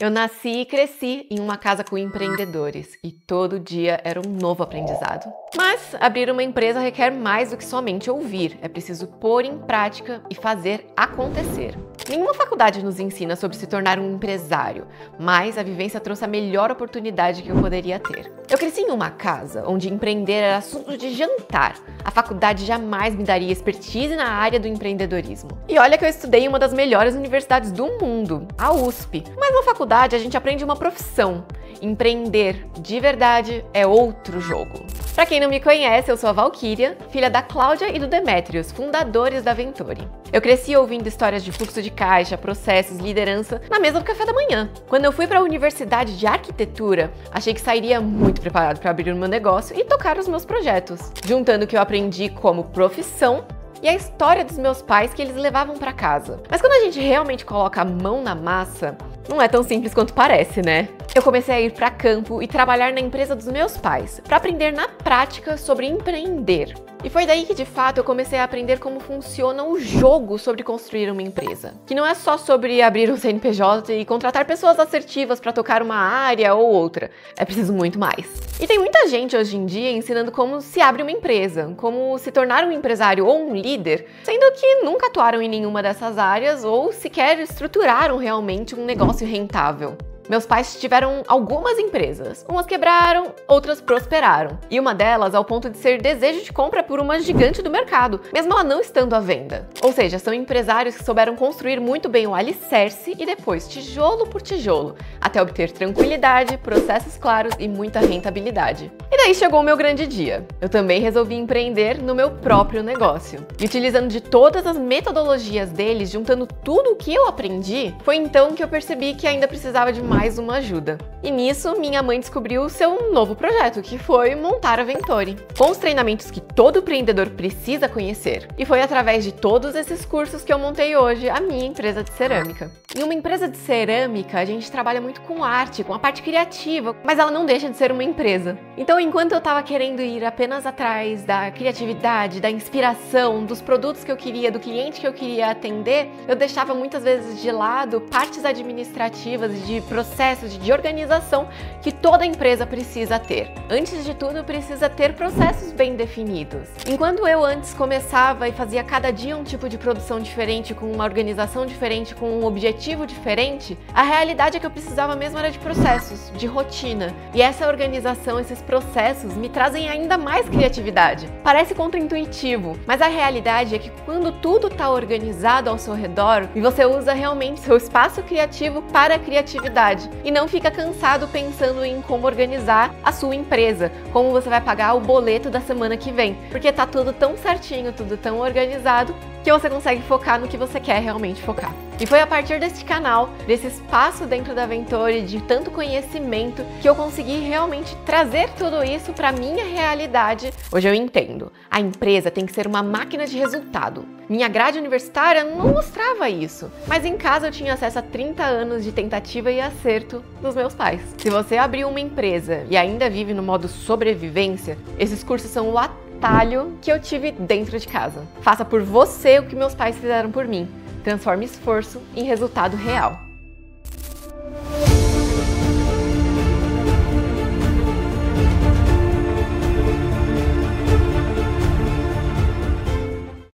Eu nasci e cresci em uma casa com empreendedores e todo dia era um novo aprendizado. Mas abrir uma empresa requer mais do que somente ouvir, é preciso pôr em prática e fazer acontecer. Nenhuma faculdade nos ensina sobre se tornar um empresário, mas a vivência trouxe a melhor oportunidade que eu poderia ter. Eu cresci em uma casa onde empreender era assunto de jantar. A faculdade jamais me daria expertise na área do empreendedorismo. E olha que eu estudei em uma das melhores universidades do mundo, a USP. Mas na faculdade a gente aprende uma profissão. Empreender de verdade é outro jogo. Pra quem não me conhece, eu sou a Valquíria, filha da Cláudia e do Demétrios, fundadores da Venturi. Eu cresci ouvindo histórias de fluxo de caixa, processos, liderança na mesa do café da manhã. Quando eu fui para a Universidade de Arquitetura, achei que sairia muito preparado para abrir o meu negócio e tocar os meus projetos, juntando o que eu aprendi como profissão e a história dos meus pais que eles levavam para casa. Mas quando a gente realmente coloca a mão na massa, não é tão simples quanto parece, né? Eu comecei a ir para campo e trabalhar na empresa dos meus pais, para aprender na prática sobre empreender. E foi daí que, de fato, eu comecei a aprender como funciona o jogo sobre construir uma empresa. Que não é só sobre abrir um CNPJ e contratar pessoas assertivas para tocar uma área ou outra. É preciso muito mais. E tem muita gente hoje em dia ensinando como se abre uma empresa, como se tornar um empresário ou um líder, sendo que nunca atuaram em nenhuma dessas áreas ou sequer estruturaram realmente um negócio rentável. Meus pais tiveram algumas empresas. Umas quebraram, outras prosperaram. E uma delas ao ponto de ser desejo de compra por uma gigante do mercado, mesmo ela não estando à venda. Ou seja, são empresários que souberam construir muito bem o alicerce e depois, tijolo por tijolo, até obter tranquilidade, processos claros e muita rentabilidade. E daí chegou o meu grande dia. Eu também resolvi empreender no meu próprio negócio. E utilizando de todas as metodologias deles, juntando tudo o que eu aprendi, foi então que eu percebi que ainda precisava de mais uma ajuda. E nisso, minha mãe descobriu o seu novo projeto, que foi montar a Venturi, com os treinamentos que todo empreendedor precisa conhecer. E foi através de todos esses cursos que eu montei hoje a minha empresa de cerâmica. Em uma empresa de cerâmica, a gente trabalha muito com arte, com a parte criativa, mas ela não deixa de ser uma empresa. Então, enquanto eu estava querendo ir apenas atrás da criatividade, da inspiração, dos produtos que eu queria, do cliente que eu queria atender, eu deixava muitas vezes de lado partes administrativas e de processos de organização que toda empresa precisa ter. Antes de tudo, precisa ter processos bem definidos. Enquanto eu antes começava e fazia cada dia um tipo de produção diferente, com uma organização diferente, com um objetivo diferente, a realidade é que eu precisava mesmo era de processos, de rotina. E essa organização, esses processos me trazem ainda mais criatividade. Parece contraintuitivo, mas a realidade é que quando tudo está organizado ao seu redor e você usa realmente seu espaço criativo para a criatividade, e não fica cansado pensando em como organizar a sua empresa, como você vai pagar o boleto da semana que vem, porque tá tudo tão certinho, tudo tão organizado, que você consegue focar no que você quer realmente focar. E foi a partir desse canal, desse espaço dentro da Venturi, de tanto conhecimento, que eu consegui realmente trazer tudo isso para minha realidade. Hoje eu entendo, a empresa tem que ser uma máquina de resultado. Minha grade universitária não mostrava isso, mas em casa eu tinha acesso a 30 anos de tentativa e acerto dos meus pais. Se você abriu uma empresa e ainda vive no modo sobrevivência, esses cursos são o atalho que eu tive dentro de casa. Faça por você o que meus pais fizeram por mim. Transforme esforço em resultado real.